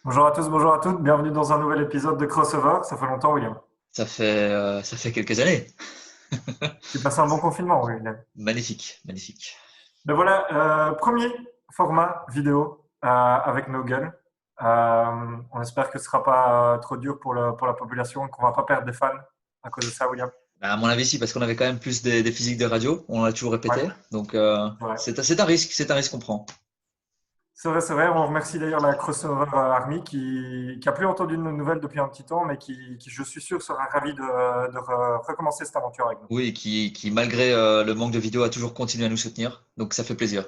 Bonjour à tous, bonjour à toutes, bienvenue dans un nouvel épisode de Crossover. Ça fait longtemps, William. Ça fait quelques années. Tu passes un bon confinement, William. Magnifique, magnifique. Ben voilà, premier format vidéo avec nos gueules. On espère que ce sera pas trop dur pour la population, qu'on va pas perdre des fans à cause de ça, William. Bah, à mon avis, si, parce qu'on avait quand même plus des physiques de radio, on l'a toujours Ouais, répété. Donc, ouais. c'est un risque qu'on prend. C'est vrai, c'est vrai. On remercie d'ailleurs la Crossover Army qui a plus entendu de nos nouvelles depuis un petit temps, mais qui, je suis sûr, sera ravi de recommencer cette aventure avec nous. Oui, et qui malgré le manque de vidéos, a toujours continué à nous soutenir. Donc, ça fait plaisir.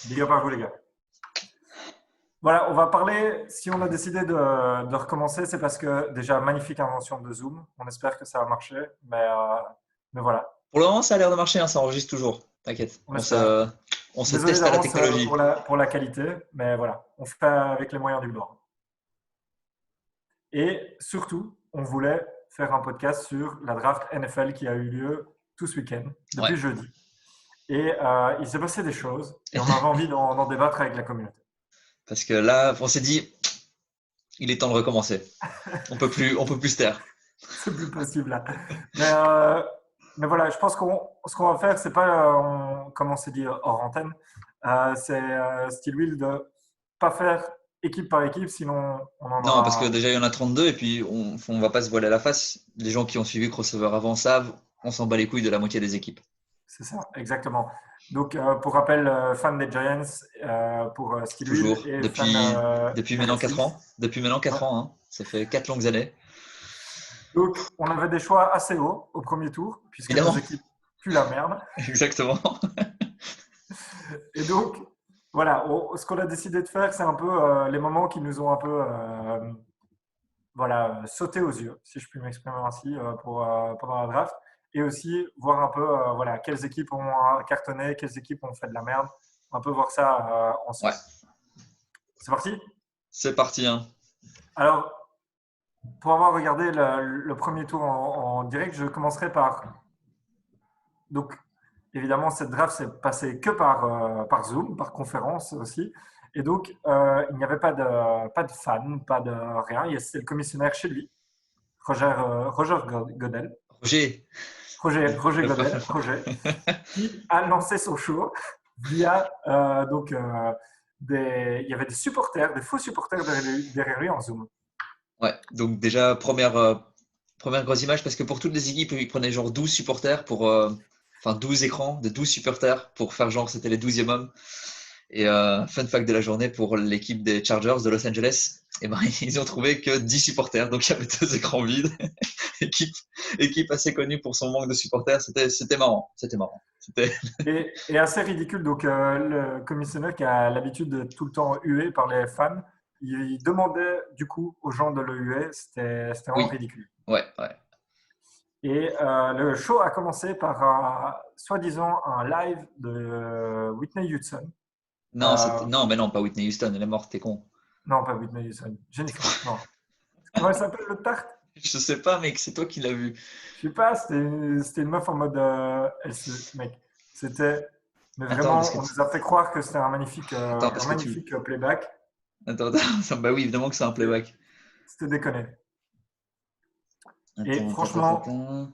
Big up à vous, les gars. Voilà, on va parler, si on a décidé de recommencer, c'est parce que déjà, magnifique invention de Zoom. On espère que ça va marcher, mais voilà, Pour le moment, ça a l'air de marcher, hein, ça enregistre toujours. T'inquiète. on espère. On se Désolé teste à la d'avance technologie. pour la qualité, mais voilà, on fait avec les moyens du bord. Et surtout, on voulait faire un podcast sur la draft NFL qui a eu lieu tout ce week-end, Ouais. depuis jeudi. Et il s'est passé des choses, et on avait envie d'en débattre avec la communauté. Parce que là, on s'est dit, il est temps de recommencer. On peut plus se taire. C'est plus possible là. Mais, euh, mais voilà, je pense qu'on ce qu'on va faire, c'est pas, comme on s'est dit hors antenne, c'est style Will de pas faire équipe par équipe, sinon on en Non, parce que aura. déjà, il y en a 32 et puis on va pas se voiler la face. Les gens qui ont suivi Crossover avant savent, on s'en bat les couilles de la moitié des équipes. C'est ça, exactement. Donc, pour rappel, fan des Giants pour style Will Toujours. et fan Depuis des maintenant 4 Redskins. ans. Depuis maintenant Ouais. 4 ans, hein. Ça fait 4 longues années. Donc, on avait des choix assez hauts au premier tour, puisque nos Évidemment. équipes puent la merde. Exactement. Et donc, voilà, ce qu'on a décidé de faire, c'est un peu les moments qui nous ont un peu voilà, sauté aux yeux, si je puis m'exprimer ainsi, pendant la draft. Et aussi voir un peu voilà, quelles équipes ont cartonné, quelles équipes ont fait de la merde. Un peu voir ça Ouais. ensemble. C'est parti. C'est parti, hein. Alors, pour avoir regardé le premier tour en direct, je commencerai par. Donc, évidemment, cette draft s'est passée que par Zoom, par conférence aussi. Et donc, il n'y avait pas de fans, pas de rien. C'était le commissionnaire chez lui, Roger Godel. Roger. Roger Godel, Roger, qui a lancé son show via il y avait des supporters, des faux supporters derrière lui en Zoom. Ouais. Donc déjà, première grosse image, parce que pour toutes les équipes, ils prenaient genre 12 supporters pour... enfin, 12 écrans de 12 supporters pour faire genre c'était les 12e hommes. Et fun fact de la journée pour l'équipe des Chargers de Los Angeles, et ben, ils ont trouvé que 10 supporters, donc il y avait deux écrans vides. équipe, équipe assez connue pour son manque de supporters, c'était marrant. C'était marrant. C'était... Et assez ridicule. Donc, le commissionnaire qui a l'habitude de tout le temps huer par les fans, il demandait du coup aux gens de le huer. C'était vraiment Oui, ridicule. ouais, ouais. Et le show a commencé par soi-disant un live de Whitney Houston. Non, Euh, non, mais non, pas Whitney Houston, elle est morte, t'es con. non, pas Whitney Houston. Jennifer, non. Comment elle s'appelle le tarte? Je sais pas, mec, c'est toi qui l'as vu. Je sais pas, c'était une meuf en mode. Mec, c'était. Mais Attends, parce vraiment, que on nous a fait croire que c'était attends, un parce que tu. magnifique playback. Bah oui, évidemment que c'est un playback. C'était déconné. Et franchement, Attends.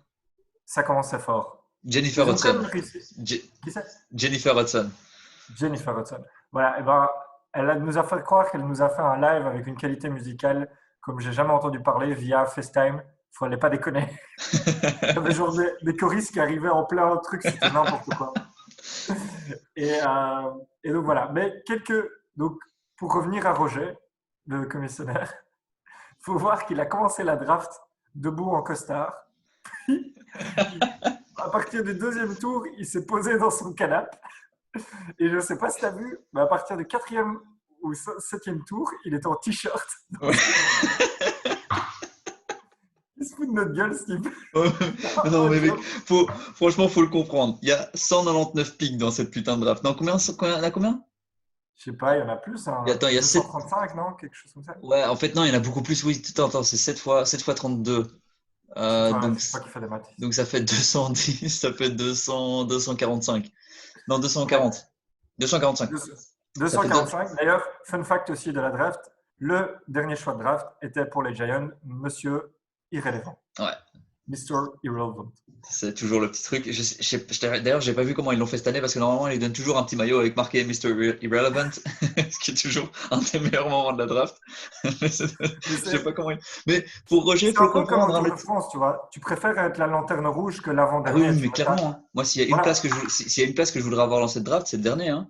ça commençait fort. Jennifer Ils ont quand même Hudson. réussi. Je- Qui c'est? Jennifer Hudson. Jennifer Hudson. Voilà, et ben, nous a fait croire qu'elle nous a fait un live avec une qualité musicale comme j'ai jamais entendu parler via FaceTime. Il fallait pas déconner. Il y avait genre des choristes qui arrivaient en plein truc, c'était n'importe quoi. Et, euh, et donc voilà. Mais donc, pour revenir à Roger, le commissionnaire, il faut voir qu'il a commencé la draft debout en costard. Puis, à partir du deuxième tour, il s'est posé dans son canapé. Et je ne sais pas si tu as vu, mais à partir du quatrième ou septième tour, il était en t-shirt. Ouais. Il se fout de notre gueule, ce type. Non, Un mais mec, job. franchement, faut le comprendre. Il y a 199 pics dans cette putain de draft. Non, combien, il y en a combien? Je sais pas, il y en a plus, hein. Attends, il y a 7. 235, non? Quelque chose comme ça. Ouais, en fait, non, il y en a beaucoup plus. Oui, attends, c'est 7 fois 32. Ouais, Donc, c'est toi qui fais des maths ici. donc, ça fait 210, ça fait 200, 245. Non, Ouais. 240. 245. Ça fait deux. 245. D'ailleurs, fun fact aussi de la draft, le dernier choix de draft était pour les Giants, Monsieur Irrelevant. Ouais. Mr. Irrelevant. C'est toujours le petit truc. D'ailleurs, j'ai pas vu comment ils l'ont fait cette année parce que normalement, ils donnent toujours un petit maillot avec marqué Mr. Irrelevant, ce qui est toujours un des meilleurs moments de la draft. Je sais pas comment. Mais pour Roger, il c'est faut un le peu comme au comprendre. Tour de France, tu vois. Tu préfères être la lanterne rouge que Ah oui, l'avant-dernier. mais clairement. Hein. Moi, s'il y a une Voilà. place s'il y a une place que je voudrais avoir dans cette draft, c'est le dernier. Hein.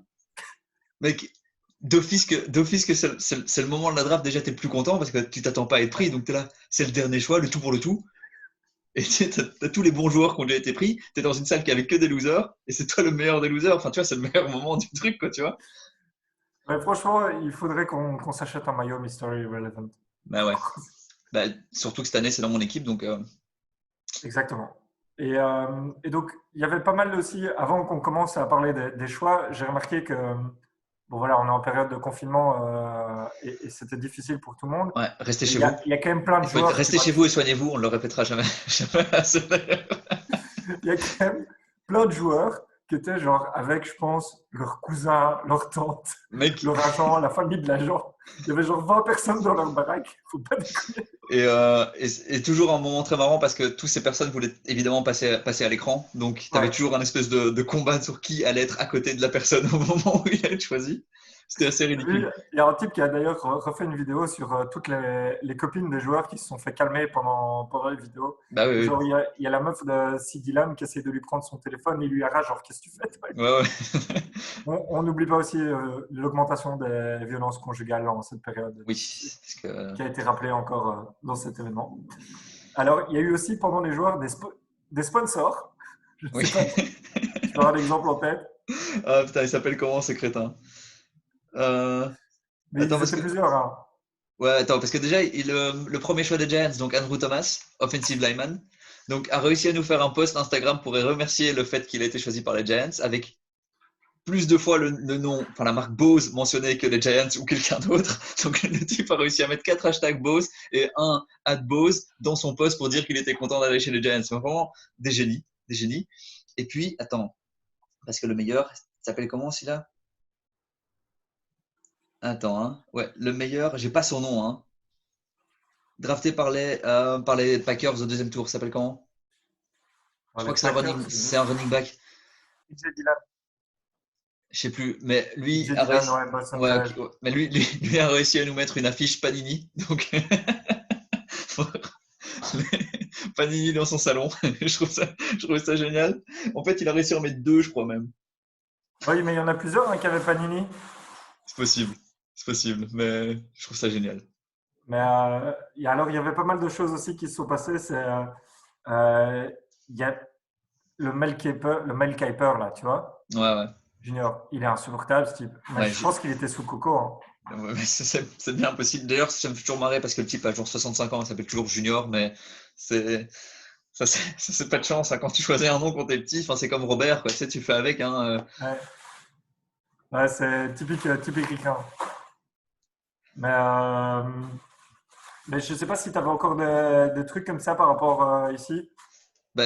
Mec, d'office que c'est le moment de la draft, déjà, t'es le plus content parce que tu t'attends pas à être pris. Donc, t'es là, c'est le dernier choix, le tout pour le tout. Et tu sais, t'as tous les bons joueurs qui ont déjà été pris. T'es dans une salle qui avait que des losers. Et c'est toi le meilleur des losers. Enfin, tu vois, c'est le meilleur moment du truc, quoi, tu vois. Mais franchement, il faudrait qu'on s'achète un maillot Mystery Irrelevant. Bah ouais. Bah, surtout que cette année, c'est dans mon équipe. Donc, Exactement. Et donc, il y avait pas mal aussi, avant qu'on commence à parler des choix, j'ai remarqué que, bon voilà, on est en période de confinement et c'était difficile pour tout le monde. ouais, restez Et chez vous. il y a quand même plein de Il faut être, joueurs restez chez vous et soignez-vous. On ne le répétera jamais. Jamais assez. il y a quand même plein de joueurs qui étaient genre avec, je pense, leur cousin, leur tante, Mec, leur agent, la famille de l'agent. Il y avait genre 20 personnes dans leur baraque. Faut pas déconner. et toujours un moment très marrant parce que toutes ces personnes voulaient évidemment passer à l'écran. Donc, tu avais Ouais. toujours un espèce de combat sur qui allait être à côté de la personne au moment où il allait être choisi. C'était assez Oui, ridicule. il y a un type qui a d'ailleurs refait une vidéo sur toutes les copines des joueurs qui se sont fait calmer pendant les vidéos. Bah Et oui, genre, il y a la meuf de CD Lamb qui essaie de lui prendre son téléphone et lui arrache, genre, qu'est-ce que tu fais, toi? oui. Ouais, ouais. On n'oublie pas aussi l'augmentation des violences conjugales en cette période Oui, difficile, parce que. qui a été rappelée encore dans cet événement. Alors, il y a eu aussi pendant les joueurs des sponsors. Je ne Oui. sais pas, tu auras un exemple en tête, Ah putain, il s'appelle comment ce crétin? Euh, mais Attends, ils parce étaient que. plusieurs, hein. Ouais, attends, parce que déjà, le premier choix des Giants, donc Andrew Thomas, offensive lineman, donc a réussi à nous faire un post Instagram pour remercier le fait qu'il a été choisi par les Giants, avec plus de fois le nom, enfin la marque Bose mentionné que les Giants ou quelqu'un d'autre. Donc le type a réussi à mettre 4 hashtags Bose et un @Bose dans son post pour dire qu'il était content d'aller chez les Giants. C'est vraiment des génies, des génies. Et puis, attends, parce que le meilleur, s'appelle comment celui-là? Attends, hein. Ouais, le meilleur, j'ai pas son nom, hein. Drafté par les Packers au deuxième tour, s'appelle comment? Je Les crois que Packers, c'est un running back. DJ Dillon, Je sais plus, mais lui DJ a Dillon, réussi. ouais, Boston Ouais, College. ok, ouais. Mais lui a réussi à nous mettre une affiche Panini. Donc, Panini dans son salon. Je trouve ça génial. En fait, il a réussi à en mettre deux, je crois même. Oui, mais il y en a plusieurs hein, qui avaient Panini. C'est possible. C'est possible. Mais je trouve ça génial. Mais alors, il y avait pas mal de choses aussi qui se sont passées. Euh, il y a le Mel Kiper, là, tu vois, Ouais, ouais. Junior. Il est insupportable, ce type. Mais Ouais, je pense qu'il était sous coco, hein. ouais, mais c'est bien possible. D'ailleurs, ça me fait toujours marrer parce que le type a genre 65 ans, il s'appelle toujours Junior, mais c'est ça, c'est pas de chance hein, quand tu choisis un nom quand t'es petit. Enfin, c'est comme Robert, quoi. Tu sais, tu fais avec. Hein, Ouais, ouais, c'est typique ricain. Mais, mais je ne sais pas si tu avais encore des trucs comme ça par rapport ici. bah,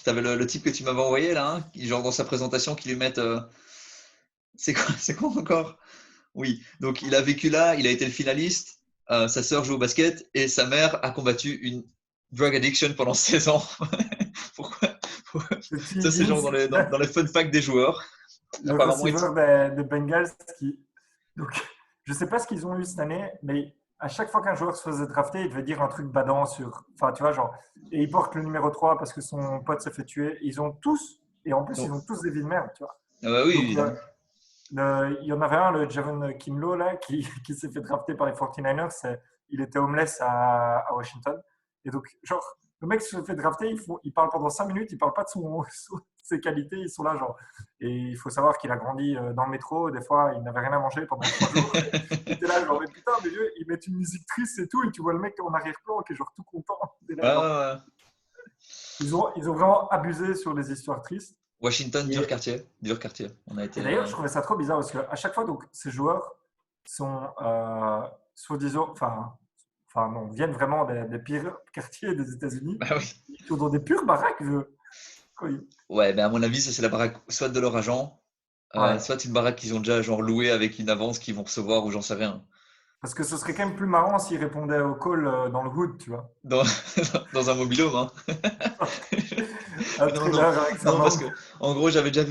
t'avais le type que tu m'avais envoyé là, hein, genre dans sa présentation, qui lui met. C'est quoi encore? Oui, donc il a vécu là, il a été le finaliste, sa sœur joue au basket et sa mère a combattu une drug addiction pendant 16 ans. Pourquoi? Pourquoi Le T. Ça, c'est genre dans Higgins, les, dans, dans les fun facts des joueurs. le Apparemment, receiver des Bengals, donc, je ne sais pas ce qu'ils ont eu cette année, mais à chaque fois qu'un joueur se faisait drafter, il devait dire un truc badant sur. Enfin, tu vois, genre. Et il porte le numéro 3 parce que son pote s'est fait tuer. Ils ont tous, et en plus, ils ont tous des vies de merde, tu vois. ah bah oui, Donc, évidemment. il y en avait un, le Javon Kinlo, là, qui s'est fait drafter par les 49ers. Il était homeless à Washington. Et donc, genre, le mec se fait drafter, il parle pendant 5 minutes, il parle pas de ses qualités, ils sont là, genre. Et il faut savoir qu'il a grandi dans le métro, des fois, il n'avait rien à manger pendant 3 jours. Il était là, genre, mais putain, mais vieux, ils mettent une musique triste et tout, et tu vois le mec en arrière-plan qui est genre tout content. Là, genre, Ah, ils ont vraiment abusé sur les histoires tristes. Washington, dur Et, quartier. Dur quartier. On a et été. d'ailleurs, je trouvais ça trop bizarre parce qu'à chaque fois, donc, ces joueurs sont soi-disant, non, viennent vraiment des pires quartiers des États-Unis. Bah oui. Ils sont dans des pures baraques, vieux. Ouais, mais à mon avis, ça, c'est la baraque soit de leur agent, Ouais. soit une baraque qu'ils ont déjà genre louée avec une avance qu'ils vont recevoir ou j'en sais rien. Parce que ce serait quand même plus marrant s'il répondait au call dans le hood, tu vois. dans, dans un mobil-home, hein. Un Non, non, thriller avec sa non, parce main. que en gros, j'avais déjà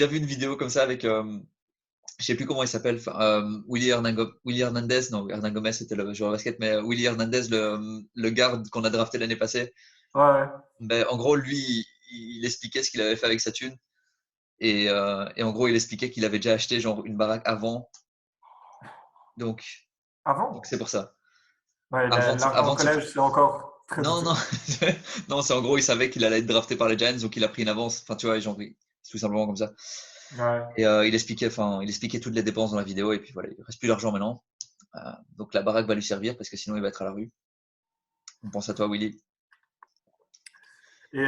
vu une vidéo comme ça avec, je sais plus comment il s'appelle, enfin, Willy Hernandez, non, Hernan Gomez c'était le joueur de basket, mais Willy Hernandez, le garde qu'on a drafté l'année passée, Ouais, ouais. ben, en gros, lui, il expliquait ce qu'il avait fait avec sa thune. Et en gros, il expliquait qu'il avait déjà acheté genre une baraque avant. Donc, donc Avant? c'est pour ça. Ouais, Avant, l'argent au avant de se... collège, c'est encore très Non, non, tôt. non, c'est en gros, il savait qu'il allait être drafté par les Giants, donc il a pris une avance. Enfin, tu vois, genre, c'est tout simplement comme ça. Ouais. Et il expliquait toutes les dépenses dans la vidéo, et puis voilà, il reste plus d'argent maintenant. Donc la baraque va lui servir parce que sinon il va être à la rue. On pense à toi, Willy. Et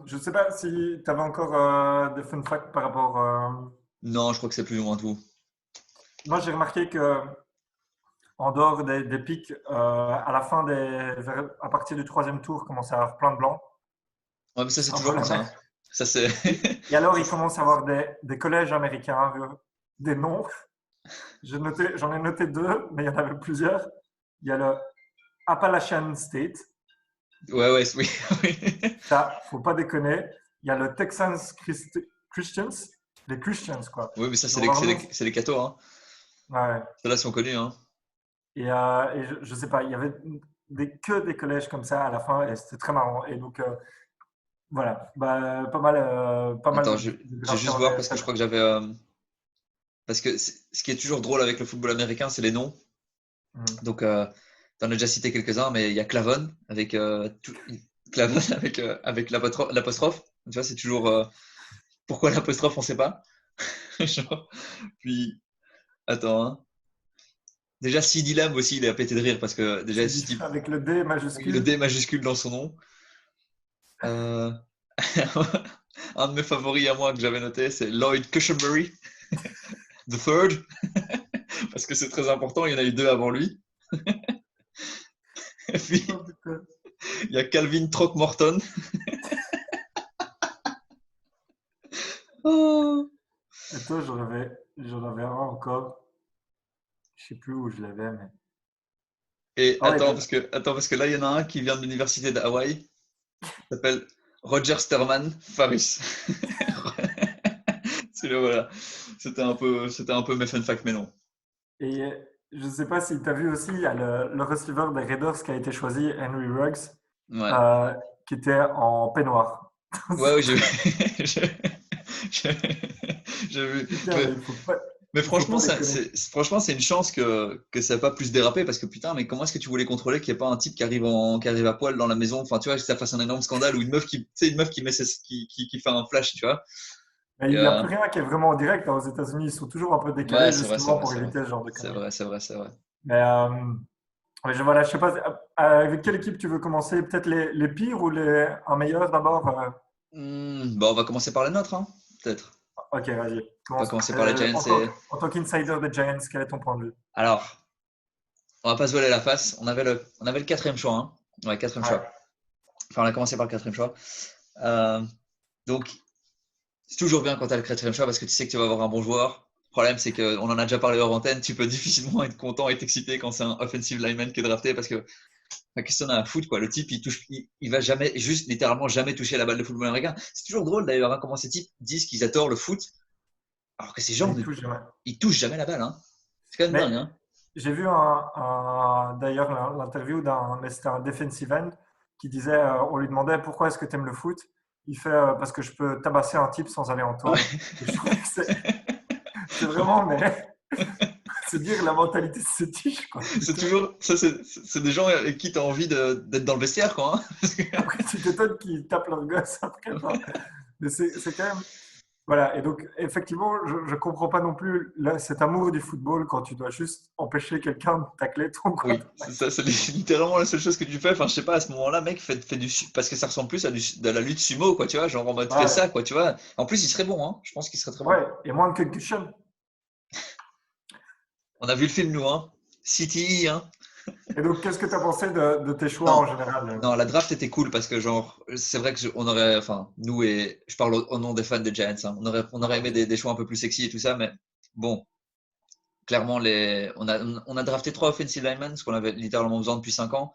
je ne sais pas si tu avais encore des fun facts par rapport. Non, je crois que c'est plus ou moins tout. Moi, j'ai remarqué que en dehors des pics, à la fin à partir du troisième tour, commence à avoir plein de blancs. Ouais, mais ça, c'est C'est un toujours peu comme la ça, même. hein. Ça, c'est. Et alors, il commence à avoir des collèges américains, des noms. J'en ai noté deux, mais il y en avait plusieurs. Il y a le Appalachian State. Ouais, ouais, oui, oui. Ça, faut pas déconner. Il y a le Texas Christians. Les Christians, quoi. Oui, mais ça, c'est Genre, les, leur c'est nom, les, c'est les cathos, hein. ouais. Ceux-là sont connus, hein. Et je sais pas, il y avait que des collèges comme ça à la fin et c'était très marrant. Et donc, voilà, bah, pas mal Attends, de je vais draftés juste en voir parce que NFL. je crois que j'avais. Parce que ce qui est toujours drôle avec le football américain, c'est les noms. Mhm. Donc, tu en as déjà cité quelques-uns, mais il y a Clavon avec, Clavon avec l'apostrophe. Tu vois, c'est toujours. Pourquoi l'apostrophe, on sait pas. Genre, puis, attends, hein. Déjà, Sidi Lamb aussi, il est à péter de rire parce que déjà, C'est ce type, avec le D oui, le majuscule. D majuscule dans son nom. Euh, Un de mes favoris à moi que j'avais noté, c'est Lloyd Cushenberry, the third, parce que c'est très important, il y en a eu deux avant lui. Et puis, Oh, putain. il y a Calvin Throckmorton. Oh. Et toi, j'en avais un encore. Je sais plus où je l'avais, mais. Et Ah ouais, attends, parce que là, il y en a un qui vient de l'université d'Hawaï, qui s'appelle Roger Sterman Faris. Voilà. C'était un peu mes fun facts, mais non. et je sais pas si tu as vu aussi, il y a le receiver des Raiders qui a été choisi, Henry Ruggs, Ouais. euh, qui était en peignoir. Ouais, ouais, C'est j'ai très- vu. J'ai j'ai vu. Putain, Mais, mais mais il faut franchement, pas déconner. franchement, c'est une chance que ça n'a pas plus dérapé parce que putain, mais comment est-ce que tu voulais contrôler qu'il n'y ait pas un type qui arrive à poil dans la maison, enfin, tu vois, que ça fasse un énorme scandale ou une meuf tu sais, une meuf qui fait un flash, tu vois. Mais Et, il n'y a plus rien qui est vraiment en direct, hein, aux États-Unis. Ils sont toujours un peu ouais, décalés c'est vrai, c'est justement vrai, pour c'est vrai. éviter ce genre de C'est conneries. vrai, c'est vrai, c'est vrai. Mais ouais, voilà, je sais pas, avec quelle équipe tu veux commencer? Peut-être les pires ou un meilleur d'abord? Bon, on va commencer par les nôtres, hein, peut-être. Ok, vas-y. On va Commence. commencer par les Giants. En tant qu'insider des Giants, quel est ton point de vue? Alors, on va pas se voiler la face. On avait le quatrième choix, hein. Ouais, quatrième Ouais. choix. Enfin, on a commencé par le quatrième choix. Euh, donc, c'est toujours bien quand tu as le quatrième choix parce que tu sais que tu vas avoir un bon joueur. Le problème, c'est qu'on en a déjà parlé hors antenne. Tu peux difficilement être content et t'exciter quand c'est un offensive lineman qui est drafté parce que qu'est-ce qu'on a à foutre, quoi. Le type, il va jamais, juste littéralement jamais toucher la balle de football américain. C'est toujours drôle d'ailleurs, hein, comment ces types disent qu'ils adorent le foot alors que ces gens, Mais il touche jamais. ils touchent jamais la balle, hein. C'est quand même dingue, Mais hein. j'ai vu d'ailleurs l'interview mais c'était un defensive end qui disait, on lui demandait pourquoi est-ce que tu aimes le foot? Il fait parce que je peux tabasser un type sans aller en taule. Et je trouve que c'est vraiment, mais c'est dire la mentalité de ce tige, quoi. C'est Putain. toujours, ça, c'est des gens avec qui tu as envie d'être dans le vestiaire, quoi, hein. Après, tu t'étonnes qu'ils tapent leur gosse après, quoi. Mais c'est quand même. Voilà, et donc effectivement, je ne comprends pas non plus cet amour du football quand tu dois juste empêcher quelqu'un de tacler ton Oui, c'est quarterback. ça, c'est littéralement la seule chose que tu fais. Enfin, je sais pas, à ce moment-là, mec, parce que ça ressemble plus de la lutte sumo, quoi, tu vois, genre en mode fais Ouais, ça, quoi, tu vois. En plus, il serait bon, hein. Je pense qu'il serait très bon. ouais, et moins de concussion. On a vu le film, nous, hein. City, hein. Et donc, qu'est-ce que tu as pensé de tes choix en Non, général? non, la draft était cool parce que, genre, c'est vrai que on aurait, enfin, nous et je parle au nom des fans des Giants, hein, on aurait aimé Ouais. des choix un peu plus sexy et tout ça, mais bon, clairement, on a drafté 3 offensive linemen, ce qu'on avait littéralement besoin depuis 5 ans.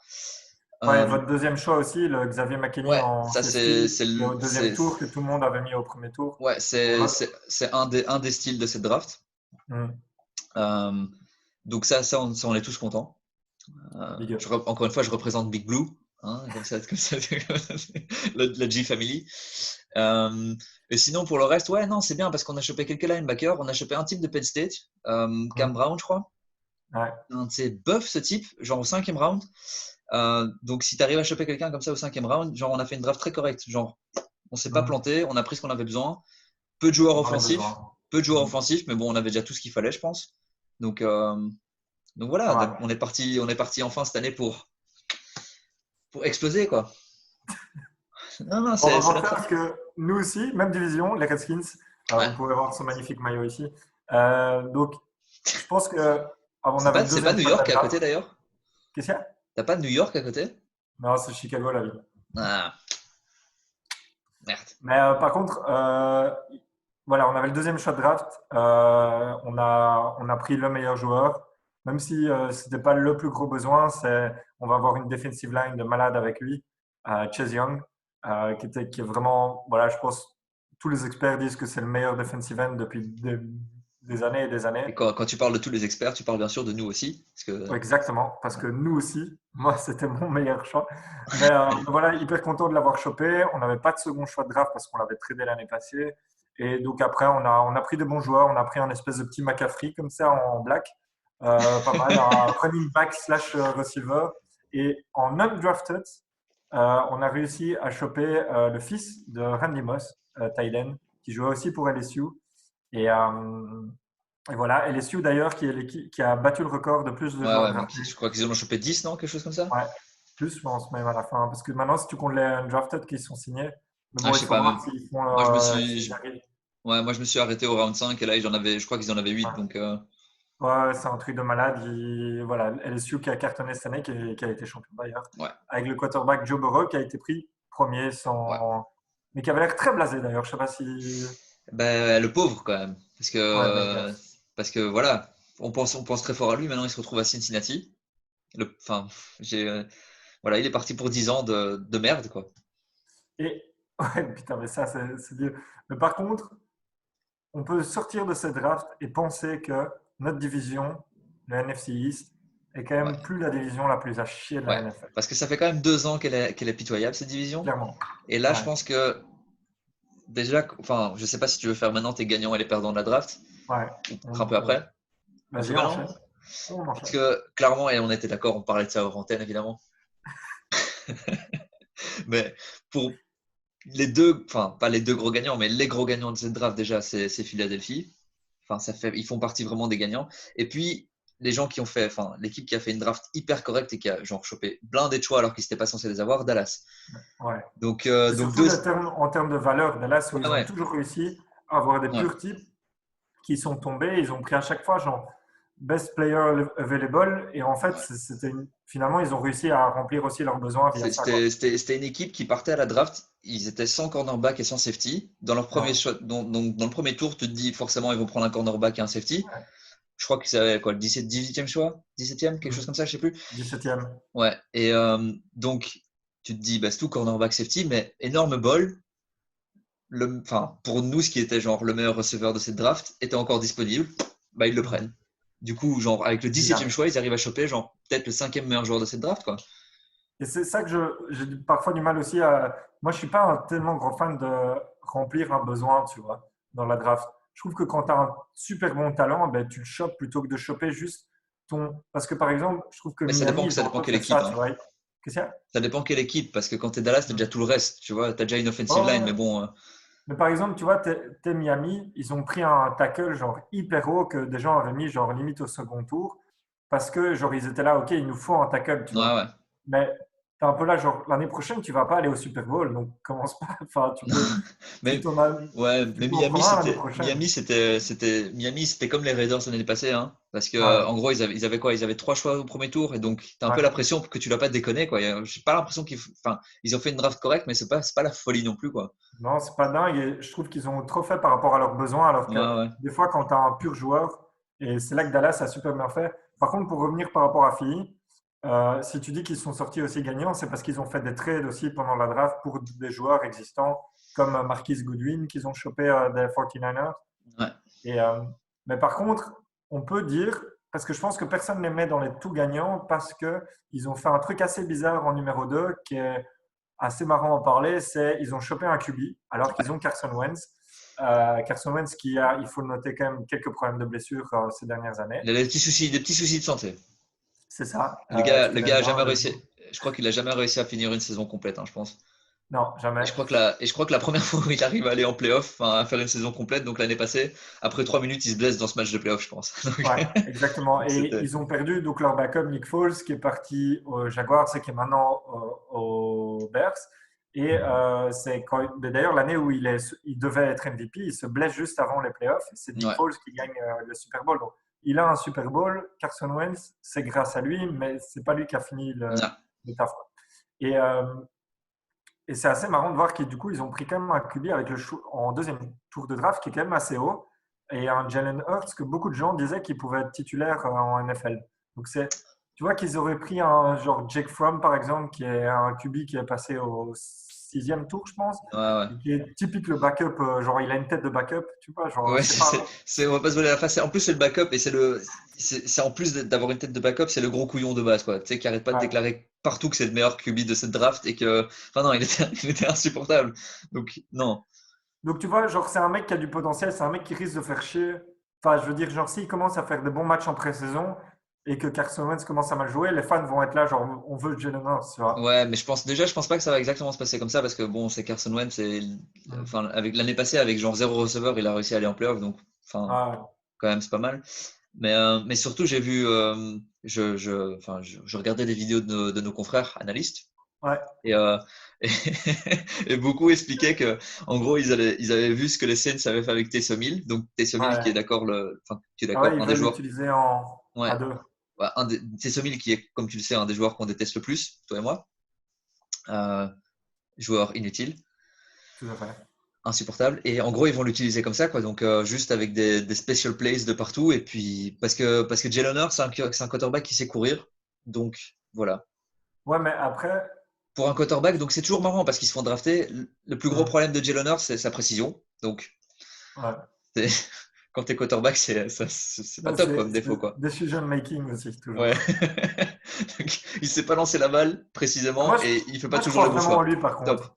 Ouais, Euh, votre deuxième choix aussi, le Xavier McKinney ouais, en ça safety, qui est au deuxième tour, que tout le monde avait mis au premier tour. ouais, Voilà. c'est un des styles de cette draft. Mm. Euh, donc ça, on est tous contents. Big up. Encore une fois, je représente Big Blue, hein, comme ça, la G Family. Euh, et sinon, pour le reste, ouais, non, c'est bien parce qu'on a chopé quelques linebackers. On a chopé un type de Penn State, Cam Mm. Brown, je crois. Ouais. C'est buff ce type, genre au 5e round. Donc si tu arrives à choper quelqu'un comme ça au 5e round, genre on a fait une draft très correcte. Genre on s'est pas Mm. planté, on a pris ce qu'on avait besoin. Peu de joueurs Dans les offensifs, besoins. peu de joueurs Mm. offensifs, mais bon, on avait déjà tout ce qu'il fallait, je pense. Donc, euh, donc Pas voilà, mal. on est parti enfin cette année pour exploser quoi. Non, non, On va c'est voir la ça trappe. parce que nous aussi, même division, les Redskins, Ouais. vous pouvez voir ce magnifique maillot ici. Donc, je pense que on avait le C'est pas deuxième New choix de la York à côté draft. d'ailleurs? Qu'est-ce qu'il y a? T'as pas New York à côté? Non, c'est Chicago la ville. Ah, merde. Mais par contre, voilà, on avait le deuxième choix de draft. On a pris le meilleur joueur. Même si ce n'était pas le plus gros besoin, on va avoir une defensive line de malade avec lui, Chase Young, qui est vraiment, voilà, je pense, tous les experts disent que c'est le meilleur defensive end depuis des années et des années. Et quand tu parles de tous les experts, tu parles bien sûr de nous aussi. Parce que, Exactement, parce que nous aussi, moi, c'était mon meilleur choix. Mais voilà, hyper content de l'avoir chopé. On n'avait pas de second choix de draft parce qu'on l'avait tradé l'année passée. Et donc après, on a pris des bons joueurs. On a pris un espèce de petit McCaffrey comme ça en black. Pas mal, un running back slash receiver. Et en undrafted, on a réussi à choper le fils de Randy Moss, Tylen, qui jouait aussi pour LSU. Et, et voilà, LSU d'ailleurs, qui a battu le record de plus de ouais, joueurs ouais, draftés. je crois qu'ils en ont chopé 10, non? Quelque chose comme ça? Ouais, plus, je pense, même à la fin. Parce que maintenant, si tu comptes les undrafted qui sont signés, mais Ah, bon, je il sais faut pas voir même. s'ils font Moi, je me s'ils suis, arrivent. Ouais, moi, je me suis arrêté au round 5 et là, je crois qu'ils en avaient 8. Ouais, Donc, ouais, c'est un truc de malade. Voilà, LSU qui a cartonné cette année, qui a été champion d'ailleurs, ouais, avec le quarterback Joe Burrow qui a été pris premier ouais. mais qui avait l'air très blasé d'ailleurs. Je sais pas si. Ben, le pauvre, quand même. Ouais, mec. Parce que voilà, on pense très fort à lui. Maintenant, il se retrouve à Cincinnati. Enfin, voilà, il est parti pour 10 ans de merde, quoi. Et ouais, putain, mais ça, c'est dur. Mais par contre, on peut sortir de cette draft et penser que notre division, le NFC East, est quand Ouais, même plus la division la plus à chier de la ouais. NFL. Parce que ça fait quand même 2 ans qu'elle est pitoyable, cette division. Clairement. Et là, je Ouais. pense que déjà, enfin, je sais pas si tu veux faire maintenant tes gagnants et les perdants de la draft, Ouais. ou peut-être un peu après. On fait Vas-y, maintenant? enchaîne. On Parce enchaîne. que clairement, et on était d'accord, on parlait de ça hors antenne, évidemment. Mais pour enfin, pas les deux gros gagnants, mais les gros gagnants de cette draft, déjà, c'est Philadelphie. Enfin, ils font partie vraiment des gagnants. Et puis, les gens qui ont fait, enfin, l'équipe qui a fait une draft hyper correcte et qui a, genre, chopé blindé de choix alors qu'ils n'étaient pas censés les avoir, Dallas. Ouais. Donc, Et donc surtout deux, en termes de valeur, Dallas, où ouais, ils ont ouais, toujours réussi à avoir des ouais. purs types qui sont tombés. Ils ont pris à chaque fois, genre, best player available. Et en fait, Ouais. finalement, ils ont réussi à remplir aussi leurs besoins via ça, quoi. C'était une équipe qui partait à la draft. Ils étaient sans cornerback et sans safety. Dans leur premier Ouais. choix, donc, dans le premier tour, tu te dis forcément ils vont prendre un cornerback et un safety. Je crois que c'est quoi, le 18e choix? 17e, quelque chose Mhm. comme ça, je sais plus. 17e. Ouais, et donc tu te dis, bah, c'est tout cornerback safety, mais énorme ball. Enfin, pour nous, ce qui était genre le meilleur receveur de cette draft était encore disponible, bah ils le Mhm. prennent. Du coup, genre avec le 17e Évidemment. choix, ils arrivent à choper genre peut-être le 5e meilleur joueur de cette draft, quoi. Et c'est ça que j'ai parfois du mal aussi à. Moi, je suis pas un tellement grand fan de remplir un besoin, tu vois, dans la draft. Je trouve que quand tu as un super bon talent, ben, tu le chopes plutôt que de choper juste ton. Parce que par exemple, je trouve que Mais Miami, ils ça ont un dépend peu quelle fait équipe, ça, tu hein. vois. Qu'est-ce qu'il y a? Ça dépend quelle équipe, parce que quand t'es Dallas, t'as déjà Hmm. tout le reste, tu vois. T'as déjà une Ouais, offensive ouais, line, ouais. mais bon, Mais par exemple, tu vois, t'es Miami, ils ont pris un tackle genre hyper haut que des gens avaient mis genre limite au second tour parce que genre ils étaient là, ok, il nous faut un tackle, tu ouais, vois. ouais. Mais t'es un peu là, genre l'année prochaine, tu vas pas aller au Super Bowl, donc commence pas. Enfin, si Mais t'en as, ouais, tu mais peux en prendre un l'année prochaine. Miami, c'était comme les Raiders l'année passée, hein, parce que Ouais, en gros, ils avaient quoi? Ils avaient 3 choix au premier tour, et donc t'as un peu ouais. l'impression que tu l'as pas déconné, quoi. J'ai pas l'impression enfin, ils ont fait une draft correcte, mais c'est pas la folie non plus, quoi. Non, c'est pas dingue et je trouve qu'ils ont trop fait par rapport à leurs besoins, alors Ouais, que ouais, des fois, quand tu as un pur joueur, Et c'est là que Dallas a super bien fait. Par contre, pour revenir par rapport à Philly, si tu dis qu'ils sont sortis aussi gagnants, c'est parce qu'ils ont fait des trades aussi pendant la draft pour des joueurs existants comme Marquise Goodwin qu'ils ont chopé des 49ers. Ouais. Et, mais par contre, on peut dire, parce que je pense que personne ne les met dans les tout gagnants, parce qu'ils ont fait un truc assez bizarre en numéro 2 qui est assez marrant à en parler, c'est ils ont chopé un QB alors qu'ils ont Carson Wentz. Carson Wentz qui a, il faut le noter quand même, quelques problèmes de blessure ces dernières années. Il a des petits soucis de santé. C'est ça. Le gars a jamais réussi. Je crois qu'il a jamais réussi à finir une saison complète, hein, je pense. Non, jamais. Et je crois que la première fois où il arrive à aller en playoff, enfin, à faire une saison complète, donc l'année passée, après 3 minutes, il se blesse dans ce match de playoff, je pense. Donc, Ouais, exactement. Et c'était- ils ont perdu donc leur backup Nick Foles qui est parti aux Jaguars et qui est maintenant aux Bears. Et mais d'ailleurs l'année où il devait être MVP, il se blesse juste avant les playoffs. C'est Nick Ouais. Foles qui gagne le Super Bowl. Donc, il a un Super Bowl. Carson Wentz, c'est grâce à lui, mais c'est pas lui qui a fini Non. le taf. Et, euh, et c'est assez marrant de voir qu'ils du coup ils ont pris quand même un QB avec en deuxième tour de draft qui est quand même assez haut et un Jalen Hurts que beaucoup de gens disaient qu'il pouvait être titulaire en NFL. Donc tu vois qu'ils auraient pris un genre Jake Fromm par exemple qui est un QB qui est passé au sixième tour je pense Ouais, ouais. et qui est typique le backup genre il a une tête de backup tu vois genre Ouais, c'est pas on va pas se voler la face. En plus, c'est le backup et c'est en plus d'avoir une tête de backup, c'est le gros couillon de base, quoi. Tu sais, qui arrête pas de ouais. déclarer partout que c'est le meilleur QB de cette draft et que, enfin non, il était insupportable. Donc, non. Donc tu vois genre c'est un mec qui a du potentiel, c'est un mec qui risque de faire chier. Enfin je veux dire genre s'il commence à faire des bons matchs en pré-saison et que Carson Wentz commence à mal jouer, les fans vont être là, genre, on veut Jalen Hurts, tu vois. Ouais, mais je pense pas que ça va exactement se passer comme ça parce que bon, c'est Carson Wentz et, Mm. enfin, avec l'année passée, avec genre zéro receveur, il a réussi à aller en playoff, donc, enfin, Ah, quand même, c'est pas mal. Mais surtout, j'ai vu, enfin, je regardais des vidéos de nos confrères analystes. ouais, Et, et, et beaucoup expliquaient que, en gros, ils avaient vu ce que les Saints avaient fait avec Taysom Hill. Donc, Taysom Hill qui est ouais. d'accord, enfin, qui est Ah d'accord, ouais, ils un des veulent joueurs, l'utiliser ouais, à deux. ouais, Taysom Hill qui est, comme tu le sais, un des joueurs qu'on déteste le plus, toi et moi. Euh, Joueur inutile, Tout à fait. insupportable. Et en gros, ils vont l'utiliser comme ça, quoi. Donc, juste avec des special plays de partout. Et puis, parce que Jalen Hurts, c'est un quarterback qui sait courir. Donc, voilà. Ouais, mais après, Pour un quarterback, donc c'est toujours marrant parce qu'ils se font drafter. Le plus gros mm, problème de Jalen Hurts, c'est sa précision. Donc, ouais. quand t'es quarterback, c'est pas Ça, top comme c'est défaut, quoi. decision making aussi, Ouais. toujours. Donc, il sait pas lancer la balle Ah, précisément et il fait pas moi, je toujours crois les bons vraiment en choix. lui, par Top. contre.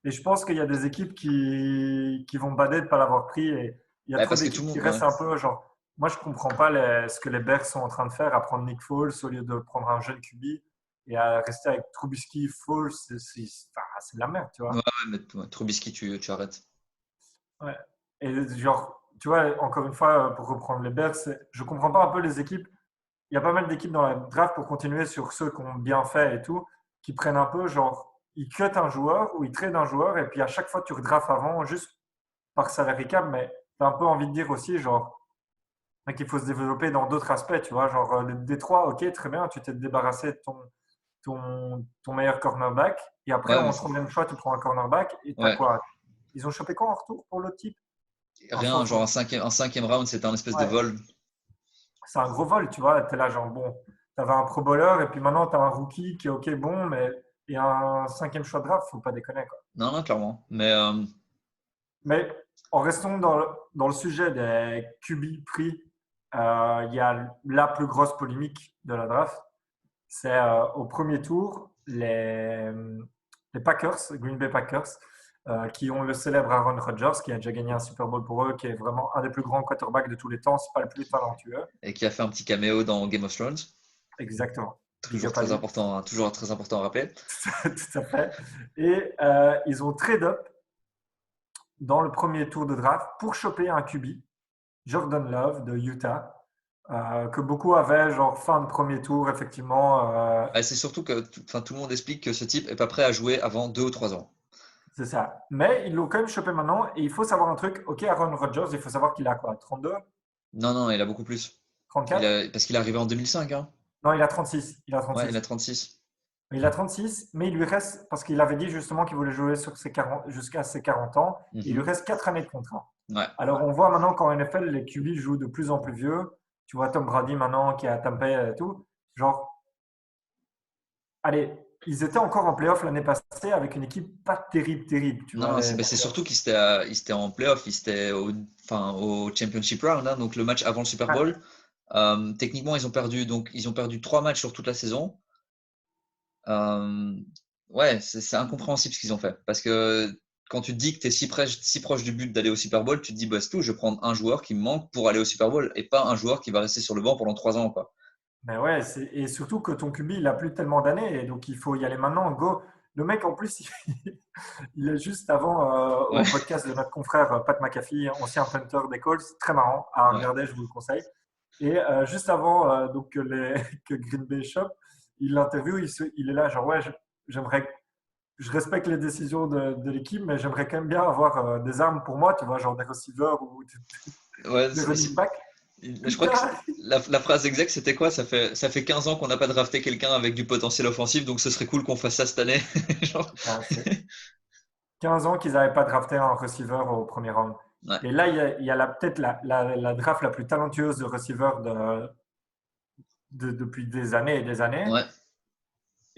Et je pense qu'il y a des équipes qui vont bader de ne pas l'avoir pris. Et il y a Bah, trop parce que tout d'équipes le qui monde, ouais. restent un peu, genre, moi, je comprends pas ce que les Bears sont en train de faire, à prendre Nick Foles au lieu de prendre un jeune QB et à rester avec Trubisky, Foles. Enfin, c'est de la merde, tu Ouais, vois. ouais, mais ouais, Trubisky, tu arrêtes. Ouais. Et genre, tu vois, encore une fois, pour reprendre les Bears, je comprends pas un peu les équipes. Il y a pas mal d'équipes dans la draft pour continuer sur ceux qui ont bien fait et tout, qui prennent un peu, genre, ils cut un joueur ou ils trade un joueur et puis à chaque fois tu redrafts avant juste par salary cap, mais tu as un peu envie de dire aussi, genre, qu'il faut se développer dans d'autres aspects, tu vois, genre, le Détroit, ok, très bien, tu t'es débarrassé de ton meilleur cornerback et après Ouais, mais en troisième choix tu prends un cornerback et t'as ouais. quoi? Ils ont chopé quoi en retour pour l'autre type? Un Rien, fourth genre round. un cinquième round, c'était un espèce de Ouais, vol. c'est un gros vol, tu vois. Tu es là, genre, bon, tu avais un pro bowler et puis maintenant tu as un rookie qui est ok, bon, mais et un cinquième choix de draft, faut pas déconner, quoi. Non, non, clairement. Mais Mais en restant dans le sujet des QB pris, il y a la plus grosse polémique de la draft. C'est au premier tour, les Packers, Green Bay Packers, qui ont le célèbre Aaron Rodgers, qui a déjà gagné un Super Bowl pour eux, qui est vraiment un des plus grands quarterbacks de tous les temps, c'est pas le plus talentueux. et qui a fait un petit caméo dans Game of Thrones. Exactement. Big Toujours up à très lui. important, toujours très important à rappeler. Tout à fait. Et ils ont trade up dans le premier tour de draft pour choper un QB, Jordan Love de Utah, que beaucoup avaient genre fin de premier tour, effectivement. Bah, c'est surtout que enfin, tout le monde explique que ce type est pas prêt à jouer avant 2 ou 3 ans. C'est ça. Mais ils l'ont quand même chopé maintenant. Et il faut savoir un truc. Ok, Aaron Rodgers, il faut savoir qu'il a quoi? 32? Non, non, il a beaucoup plus. 34? Parce qu'il est arrivé en 2005, hein. Non, il a 36. Il a Ouais, il a 36. 36. Il a 36, mais il lui reste, parce qu'il avait dit justement qu'il voulait jouer sur jusqu'à ses 40 ans, il lui Mhm. reste 4 années de contrat. Ouais. Alors, on voit maintenant qu'en NFL, les QB jouent de plus en plus vieux. Tu vois Tom Brady maintenant qui est à Tampa et tout. Genre, allez, ils étaient encore en playoff l'année passée avec une équipe pas terrible, terrible. Tu vois, Non, les c'est Packers. surtout ils étaient en playoff, ils étaient enfin, au Championship Round, hein, donc le match avant le Super Ouais, Bowl. Techniquement, ils ont perdu 3 matchs sur toute la saison. Euh, ouais, c'est incompréhensible ce qu'ils ont fait. Parce que quand tu te dis que tu es si proche du but d'aller au Super Bowl, tu te dis, bah, c'est tout, je vais prendre un joueur qui me manque pour aller au Super Bowl et pas un joueur qui va rester sur le banc pendant 3 ans, quoi. mais ouais, et surtout que ton QB, il a plus tellement d'années, et donc il faut y aller maintenant. Go. Le mec, en plus, il est juste avant Ouais, au podcast de notre confrère Pat McAfee, ancien punter des Colts, très marrant à ouais. regarder, je vous le conseille. Et juste avant donc que Green Bay chope, il l'interview, il est là, genre ouais, j'aimerais, je respecte les décisions de l'équipe, mais j'aimerais quand même bien avoir des armes pour moi, tu vois, genre des receivers ou Ouais, des running backs. je crois que Putain, la phrase exacte, c'était quoi? Ça fait 15 ans qu'on n'a pas drafté quelqu'un avec du potentiel offensif, donc ce serait cool qu'on fasse ça cette année. Genre, putain, c'est 15 ans qu'ils n'avaient pas drafté un receiver au premier round. ouais, Et là, il y a peut-être la draft la plus talentueuse de receiver depuis des années et des années. ouais.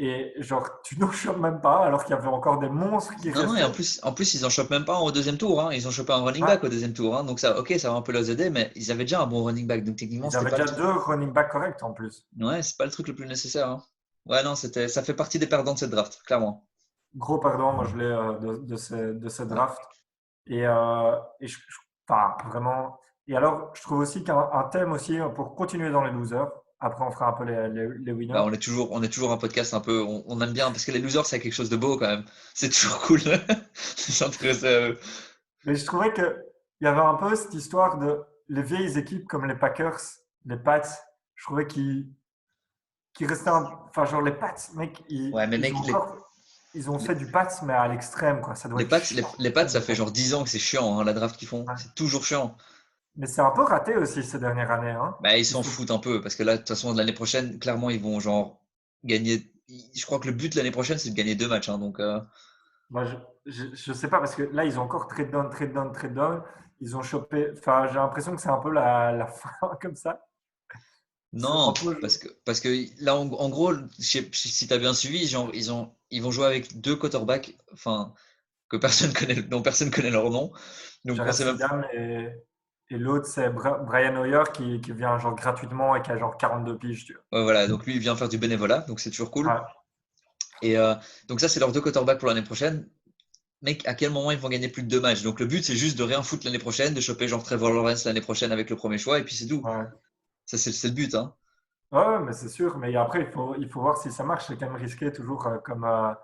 Et genre, tu n'en chopes même pas, alors qu'il y avait encore des monstres qui Non, non, et restaient. en plus, ils en chopent même pas au deuxième tour, hein. Ils ont chopé un running Ouais, back au deuxième tour, hein. Donc ça, ok, ça va un peu les aider, mais ils avaient déjà un bon running back. Donc techniquement, ils c'était avaient pas le déjà truc. deux running backs corrects en plus. Ouais, c'est pas le truc le plus nécessaire, hein. Ouais, non, ça fait partie des perdants de cette draft, clairement. Gros perdant, moi je l'ai de ces Ouais. drafts. Et enfin, vraiment. Et alors, je trouve aussi qu'un thème aussi pour continuer dans les losers. Après, on fera un peu les Bah, winners. on est toujours un podcast un peu, on aime bien, parce que les losers, c'est quelque chose de beau quand même. C'est toujours cool de s'intéresser à eux. Mais je trouvais qu'il y avait un peu cette histoire de les vieilles équipes comme les Packers, les Pats. Je trouvais qu'ils restaient enfin, genre les Pats, mec, Ouais, mais ils ont mec, encore, ils ont les, fait du Pats, mais à l'extrême, quoi. Ça doit les être Pats, chiant. les Pats, ça fait genre 10 ans que c'est chiant, hein, la draft qu'ils font. Ouais. C'est toujours chiant. Mais c'est un peu raté aussi ces dernières années, hein. Bah, ils Il s'en faut, foutent un peu, parce que là, de toute façon, l'année prochaine, clairement, ils vont genre gagner. Je crois que le but l'année prochaine, c'est de gagner 2 matchs, hein, donc, moi, je sais pas parce que là, ils ont encore trade down, trade down, trade down. Ils ont chopé. Enfin, j'ai l'impression que c'est un peu la fin comme ça. C'est un non, peu. parce que là, en gros, je sais, si tu as bien suivi, genre, ils vont jouer avec deux quarterbacks, enfin, dont personne connaît leur nom. Donc, on Jared sait même. Stidham et l'autre, c'est Brian Hoyer qui vient genre gratuitement et qui a genre 42 piges, tu Ouais, voilà, donc lui, il vient faire du bénévolat, donc c'est toujours cool. vois. Et donc, ça, c'est leurs deux quarterbacks pour l'année prochaine. Mec, à quel moment ils vont gagner plus de 2 matchs? Donc, le but, c'est juste de rien foutre l'année prochaine, de choper genre Trevor Lawrence l'année prochaine avec le premier choix, et puis c'est tout. Ouais, ouais. Ça, c'est le but, hein. Ouais, ouais, mais c'est sûr. Mais après, il faut voir si ça marche. C'est quand même risqué toujours comme avec.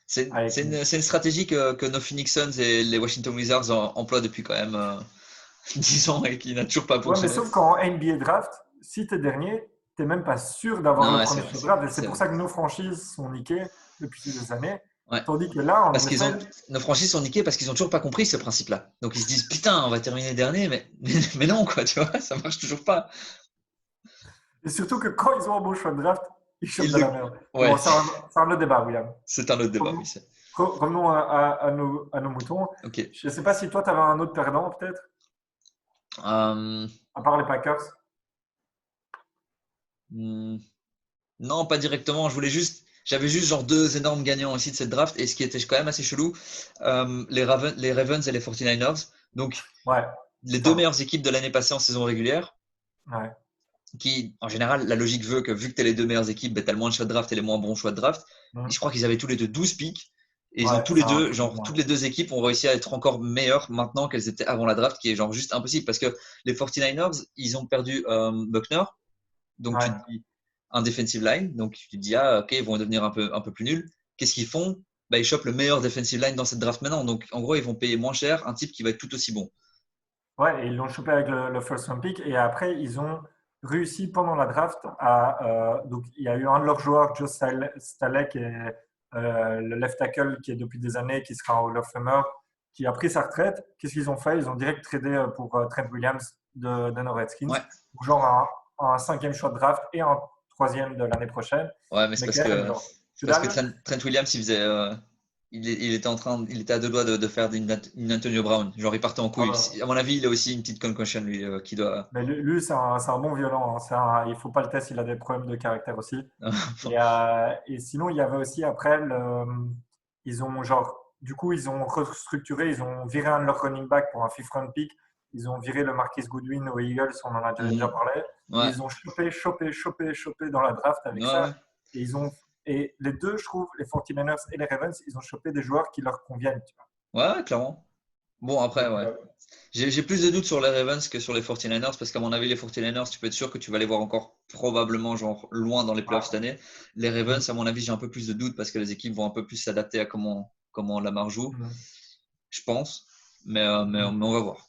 C'est une stratégie que nos Phoenix Suns et les Washington Wizards emploient depuis quand même 10 ans et qui n'a toujours pas Ouais, mais fonctionné. sauf qu'en NBA draft, si t'es dernier, t'es même pas sûr d'avoir Non, le ouais, c'est premier vrai, choix de c'est vrai, draft. Et c'est c'est pour vrai. ça que nos franchises sont niquées depuis des années. Ouais. Tandis que là, en Parce qu'ils ont, NFL, nos franchises sont niquées parce qu'ils ont toujours pas compris ce principe-là. Donc ils se disent, putain, on va terminer dernier, mais non, quoi, tu vois, ça marche toujours pas. et surtout que quand ils ont un bon choix de draft, ils chopent Ils de le... la merde. Mais Ouais, bon, c'est un autre débat, William. c'est un autre débat, oui. Revenons revenons à nos moutons. Ok. Je ne sais pas si toi, tu avais un autre perdant, peut-être, Euh, à part les Packers. hmm, non, pas directement. J'avais juste genre deux énormes gagnants aussi de cette draft. Et ce qui était quand même assez chelou, les Ravens et les 49ers. Donc, Ouais, les deux putain. meilleures équipes de l'année passée en saison régulière, Ouais. qui, en général, la logique veut que vu que tu es les deux meilleures équipes, ben, tu as le moins de choix de draft et les moins bons choix de draft. Et je Mm. crois qu'ils avaient tous les deux 12 pics. Et ils ont Ouais, tous les c'est un deux, truc de genre, toutes moi. les deux équipes ont réussi à être encore meilleures maintenant qu'elles étaient avant la draft, qui est genre juste impossible. Parce que les 49ers, ils ont perdu Buckner. Donc tu Ouais. te dis un defensive line. Donc tu te dis, ah, ok, ils vont devenir un peu plus nuls. Qu'est-ce qu'ils font? Bah, ils chopent le meilleur defensive line dans cette draft maintenant. Donc en gros, ils vont payer moins cher un type qui va être tout aussi bon. Ouais, et ils l'ont chopé avec le first round pick. Et après, ils ont réussi pendant la draft à. Donc, il y a eu un de leurs joueurs, Joe Stalek, qui est le left tackle qui est depuis des années, qui sera un Hall of Famer, qui a pris sa retraite. Qu'est-ce qu'ils ont fait? Ils ont direct tradé pour Trent Williams de nos Redskins. Ouais, Genre un cinquième choix de draft et un troisième de l'année prochaine. ouais, mais c'est Mais parce quand même, que genre, que c'est parce que dalle. Trent Williams, il faisait. il était à deux doigts de faire une Antonio Brown. Genre, il partait en Ah couille. ouais. À mon avis, il a aussi une petite concussion, lui, qui doit. Mais lui, c'est un bon violent, hein. Il faut pas le test, il a des problèmes de caractère aussi. Et sinon, il y avait aussi après, ils ont genre, du coup, ils ont restructuré, ils ont viré un de leurs running back pour un fifth round pick. Ils ont viré le Marquis Goodwin aux Eagles, on en a déjà Mhm. parlé. Et Ouais, ils ont chopé dans la draft avec ouais, ouais. ça. Et et les deux, je trouve, les 49ers et les Ravens, ils ont chopé des joueurs qui leur conviennent, tu vois. Ouais, ouais, clairement. Bon, après, Donc, ouais. J'ai plus de doutes sur les Ravens que sur les 49ers parce qu'à mon avis, les 49ers, tu peux être sûr que tu vas les voir encore probablement genre loin dans les playoffs cette ouais. année. Les Ravens, à mon avis, j'ai un peu plus de doutes parce que les équipes vont un peu plus s'adapter à comment Lamar joue, Mhm. je pense. Mhm. Mais on va voir.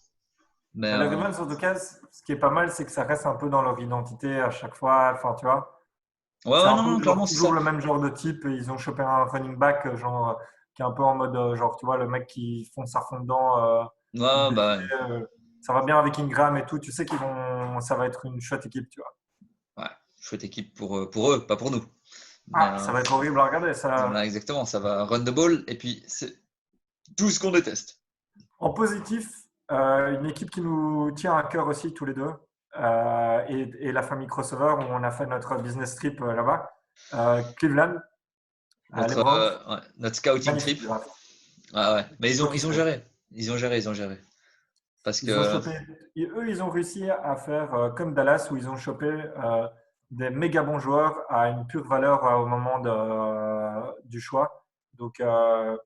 Mais Les Ravens, en tout cas, ce qui est pas mal, c'est que ça reste un peu dans leur identité à chaque fois. Enfin, tu vois, ouais, c'est ouais, un non, peu non, genre, clairement, c'est toujours ça. le même genre de type. Ils ont chopé un running back, genre, qui est un peu en mode, genre, tu vois, le mec qui fonce à fond dedans, Ouais, blessé. bah, euh, Ça va bien avec Ingram et tout. Tu sais ça va être une chouette équipe, tu vois. ouais, chouette équipe pour eux, pas pour nous. Mais Ah, ça va être horrible à regarder, voilà, ça. exactement, ça va run the ball et puis c'est tout ce qu'on déteste. En positif, une équipe qui nous tient à cœur aussi, tous les deux, et la famille Crossover, où on a fait notre business trip là-bas. Cleveland, les Browns, Ouais, notre scouting trip. magnifique draft. Ah ouais, mais J'ai trop ils ont kiffé. géré. Ils ont géré. Parce Ils ont que, chopé, eux, ils ont réussi à faire comme Dallas, où ils ont chopé des méga bons joueurs à une pure valeur au moment du choix. Donc, top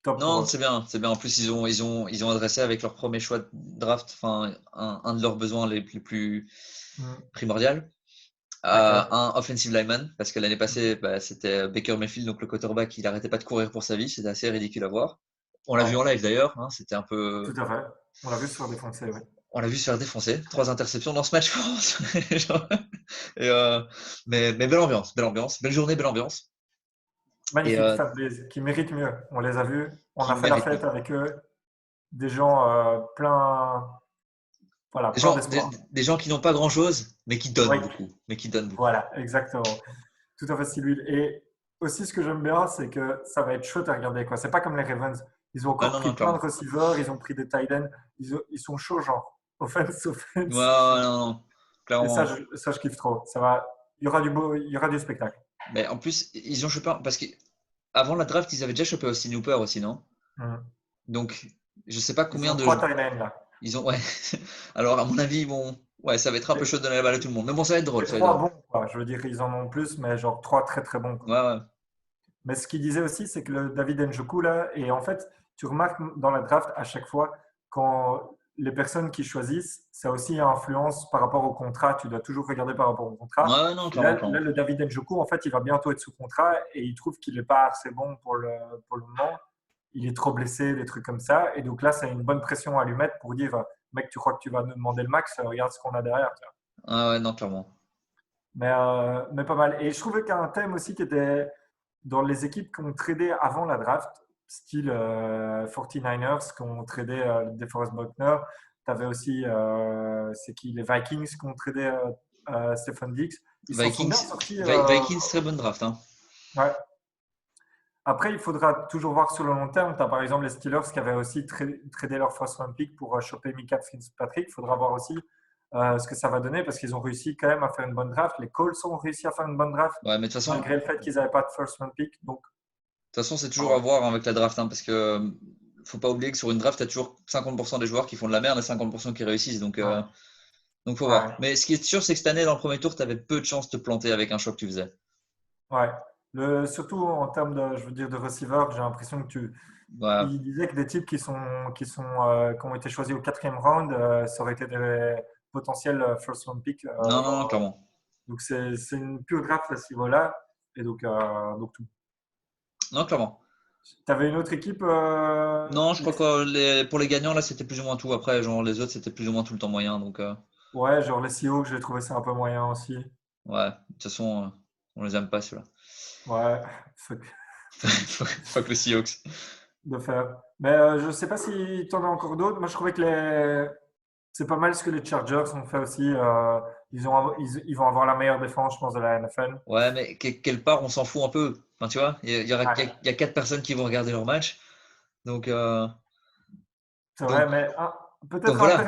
pour non, eux. c'est bien. En plus, ils ont adressé avec leur premier choix de draft, enfin, un de leurs besoins les plus Mm. primordiaux, Ah, clair. un offensive lineman, parce que l'année passée, bah, c'était Baker Mayfield, donc le quarterback, il arrêtait pas de courir pour sa vie, c'était assez ridicule à voir. On l'a vu Ouais, en live d'ailleurs, hein, c'était un peu. tout à fait. On l'a vu se faire défoncer, oui. On l'a vu se faire défoncer, 3 interceptions dans ce match, je pense. Genre, et, mais belle ambiance, belle journée, belle ambiance. Et Magnifique fanbase qui mérite mieux. On les a vus, on qui a fait la mérite fête mieux. avec eux, des gens voilà, plein d'espoir. Des gens qui n'ont pas grand-chose, mais qui donnent Oui, beaucoup. Mais qui donnent beaucoup. voilà, exactement. Tout à fait, Sylvie. Et aussi, ce que j'aime bien, c'est que ça va être chouette à regarder, quoi. C'est pas comme les Ravens. Ils ont Ah encore non, pris non, plein de clairement. receivers, ils ont pris des tight ends. Ils sont chauds, genre. Offense, Ouais, offense. ouais, non, non, Et ça, clairement. je kiffe trop. Ça va. Il y aura du beau, il y aura du spectacle. Mais en plus, ils ont chopé. Parce qu'avant la draft, ils avaient déjà chopé Austin Hooper aussi, non? Mhm. Donc, je sais pas Ils combien ont de. trois tight ends, là. Ils ont. Ouais. Alors, à mon avis, ils vont. Ouais, ça va être un peu Et, chaud de donner la balle à tout le monde. Mais bon, ça va être drôle, et ça va être trois drôle. bons, quoi. Je veux dire, ils en ont plus, mais genre trois très très bons, Ouais, quoi. ouais. Mais ce qu'il disait aussi, c'est que le David Njoku, là, et en fait, tu remarques dans la draft à chaque fois, quand les personnes qui choisissent, ça a aussi influence par rapport au contrat. Tu dois toujours regarder par rapport au contrat. Ouais, non, Et clairement, là, clairement. le David Njoku, en fait, il va bientôt être sous contrat et il trouve qu'il n'est pas assez bon pour le moment. Il est trop blessé, des trucs comme ça. Et donc là, c'est une bonne pression à lui mettre pour dire, mec, tu crois que tu vas nous demander le max, regarde ce qu'on a derrière. Tu vois. Ah ouais, non, clairement. Mais pas mal. Et je trouvais qu'il y a un thème aussi qui était dans les équipes qui ont tradé avant la draft, style 49ers, qui ont tradé DeForest Buckner. Tu avais aussi, c'est qui, les Vikings qui ont tradé Stephen Diggs. Ils s'en sont bien Vikings, sortis. Vikings, très bonne draft, hein. Ouais. Après, il faudra toujours voir sur le long terme. Tu as par exemple les Steelers qui avaient aussi tradé leur first round pick pour choper Mika Fitzpatrick. Il faudra voir aussi ce que ça va donner parce qu'ils ont réussi quand même à faire une bonne draft. Les Colts ont réussi à faire une bonne draft Ouais, mais malgré le fait qu'ils n'avaient pas de first round pick. Donc, de toute façon, c'est à toujours à voir. voir avec la draft, hein, parce que faut pas oublier que sur une draft, tu as toujours 50% des joueurs qui font de la merde et 50% qui réussissent. Ouais. Donc faut voir. Ouais. Mais ce qui est sûr, c'est que cette année, dans le premier tour, tu avais peu de chances de te planter avec un choix que tu faisais. Ouais. Surtout en termes de, je veux dire, de receiver, j'ai l'impression que Ouais. il disait que des types qui ont été choisis au quatrième round, ça aurait été des potentiels first round pick. Non, non, non, clairement. Donc c'est une pure draft à ce niveau-là. Et donc tout. Non, clairement. Tu avais une autre équipe Non, je crois que pour les gagnants, là, c'était plus ou moins tout. Après, genre, les autres, c'était plus ou moins tout le temps moyen. Donc, ouais, genre les Seahawks, j'ai trouvé ça un peu moyen aussi. ouais, de toute façon, on les aime pas, ceux-là. Ouais, fuck Fuck le Seahawks. de faire. Mais je sais pas si tu en as encore d'autres. Moi, je trouvais que c'est pas mal ce que les Chargers ont fait aussi. ils vont avoir la meilleure défense, je pense, de la NFL. Ouais, mais quelque part, on s'en fout un peu. Enfin, tu vois, Ouais, il y a 4 personnes qui vont regarder leur match. Donc, c'est donc, vrai, mais donc peut-être voilà.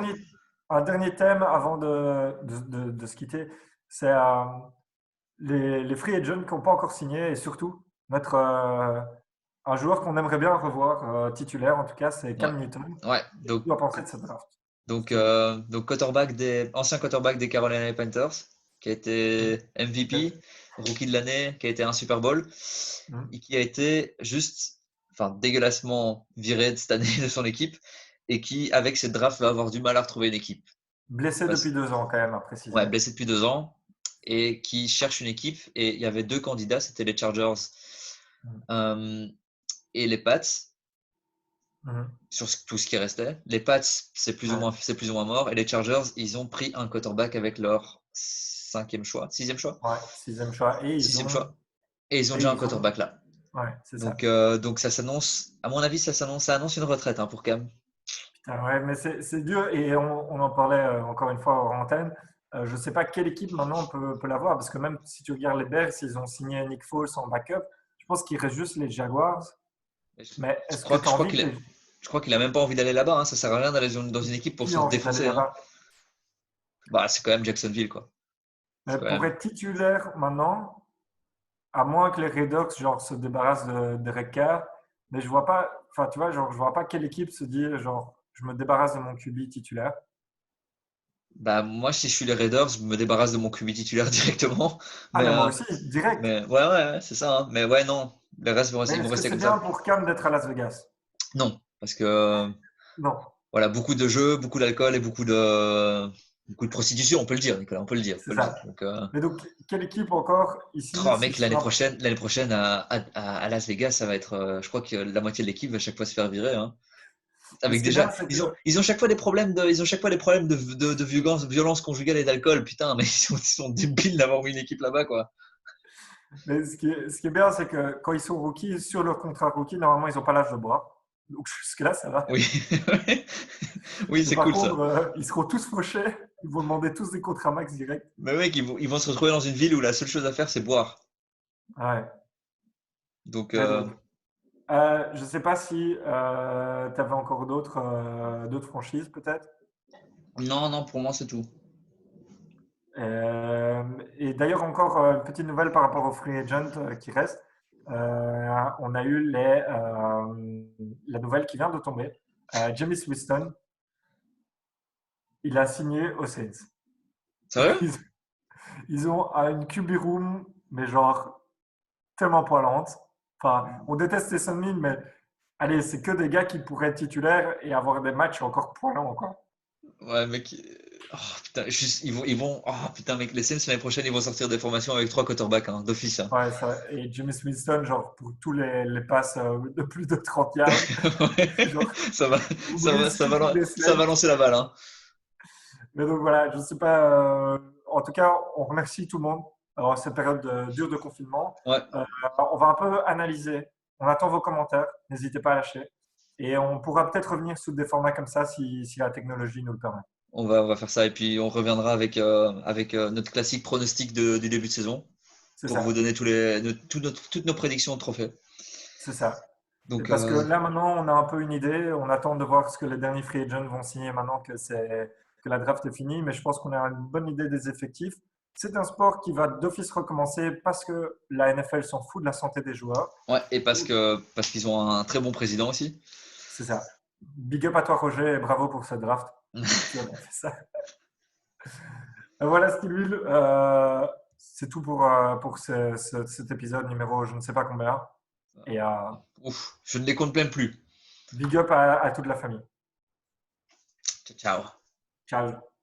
un dernier thème avant de se quitter. C'est les free agents qui n'ont pas encore signé et surtout notre, un joueur qu'on aimerait bien revoir, titulaire en tout cas, c'est Ouais. Cam Newton. Ouais. Qu'est-ce que tu dois penser de cette draft, si tu veux? Ancien quarterback des Carolina Panthers, qui a été Peut-être. MVP, rookie de l'année, qui a été un Super Bowl, Mhm. et qui a été juste, enfin, dégueulassement viré de cette année de son équipe, et qui, avec cette draft, va avoir du mal à retrouver une équipe. Blessé depuis 2 ans quand même, à préciser. Ouais, blessé depuis 2 ans et qui cherche une équipe. Et il y avait 2 candidats, c'était les Chargers Mhm. euh, et les Pats Mhm. sur tout ce qui restait. Les Pats, Ouais. c'est plus ou moins mort. Et les Chargers, ils ont pris un quarterback avec leur cinquième choix, sixième choix, Ouais, sixième choix. sixième choix. Et ils ont Et déjà un ils ont, quarterback là. ouais, c'est ça. Donc ça s'annonce, à mon avis, ça annonce une retraite hein, pour Cam. Putain, ouais, mais c'est dur et on en parlait encore une fois en antenne. Je ne sais pas quelle équipe maintenant peut l'avoir parce que même si tu regardes les Bears, ils ont signé Nick Foles en backup. Je pense qu'il reste juste les Jaguars. Mais est-ce que tu as envie que les... Je crois qu'il a même pas envie d'aller là-bas. Hein. Ça sert à rien d'aller dans une équipe pour se Qui a faire envie d'aller défoncer. Hein. là-bas? Bah, c'est quand même Jacksonville, quoi. C'est Mais quand pour même. être titulaire maintenant, à moins que les Redhawks genre, se débarrassent de Derek Carr, mais je vois pas, enfin tu vois, genre, je vois pas quelle équipe se dit genre je me débarrasse de mon QB titulaire. Bah, moi, si je suis les Raiders, je me débarrasse de mon QB titulaire directement. Ah Mais, mais moi aussi, direct. ouais, c'est ça. Hein. Mais ouais, non. Les restes Mais ils vont est-ce que rester c'est comme bien ça. pour Cam d'être à Las Vegas? Non. Parce que, Non, voilà, beaucoup de jeux, beaucoup d'alcool et beaucoup de prostitution, on peut le dire, Nicolas, on peut le dire. On c'est peut le dire. ça. Donc, Mais donc, quelle équipe encore ici, oh, si mec, je fais un... l'année prochaine à Las Vegas, ça va être, je crois que la moitié de l'équipe va chaque fois se faire virer. Hein. Mais Avec ce qui est déjà, bien, c'est que... ils ont chaque fois des problèmes ils ont chaque fois des problèmes de violence conjugale et d'alcool. Putain, mais ils sont débiles d'avoir mis une équipe là-bas, quoi. Mais ce qui est bien, c'est que quand ils sont rookies, sur leur contrat rookie, normalement, ils n'ont pas l'âge de boire. Donc jusque-là, ça va. Oui, oui, Mais c'est par cool ça. contre, ils seront tous fauchés. Ils vont demander tous des contrats max direct. Mais mec, ils vont se retrouver dans une ville où la seule chose à faire, c'est boire. Ouais. Donc, Mais donc, je ne sais pas si tu avais encore d'autres franchises, peut-être. non, non, pour moi, c'est tout. Et d'ailleurs, encore une petite nouvelle par rapport aux free agents qui restent. On a eu la nouvelle qui vient de tomber. Jameis Winston, il a signé aux Saints. Sérieux? Ils, ils ont une QB room, mais genre tellement poilante. Enfin, on déteste les Mill, mais allez, c'est que des gars qui pourraient être titulaires et avoir des matchs encore poilants, quoi. Ouais, mec. Oh, putain, oh, putain, mec, les Saints l'année prochaine, ils vont sortir des formations avec 3 quarterbacks, hein, d'office. Hein. Ouais, et Jameis Winston, genre, pour tous les passes de plus de 30 yards, Ouais, genre, ça va, vous brisez toutes les ça va semaines. lancer la balle, hein. Mais donc voilà, je ne sais pas. En tout cas, on remercie tout le monde. Alors, cette période dure de confinement. Ouais, Euh, on va un peu analyser. On attend vos commentaires. N'hésitez pas à lâcher. Et on pourra peut-être revenir sous des formats comme ça si la technologie nous le permet. on va faire ça et puis on reviendra avec notre classique pronostic du début de saison C'est pour vous ça. donner toutes nos prédictions de trophées. C'est ça. Et Donc, parce que là, maintenant, on a un peu une idée. On attend de voir ce que les derniers free agents vont signer maintenant que la draft est finie. Mais je pense qu'on a une bonne idée des effectifs. C'est un sport qui va d'office recommencer parce que la NFL s'en fout de la santé des joueurs. ouais, et parce qu'ils ont un très bon président aussi. C'est ça. Big up à toi, Roger, et bravo pour cette draft. Tu as bien fait ça. Voilà, Steve, c'est tout pour cet épisode numéro je ne sais pas combien. Et Ouf, je ne les compte même plus. big up à toute la famille. Ciao, ciao. Ciao.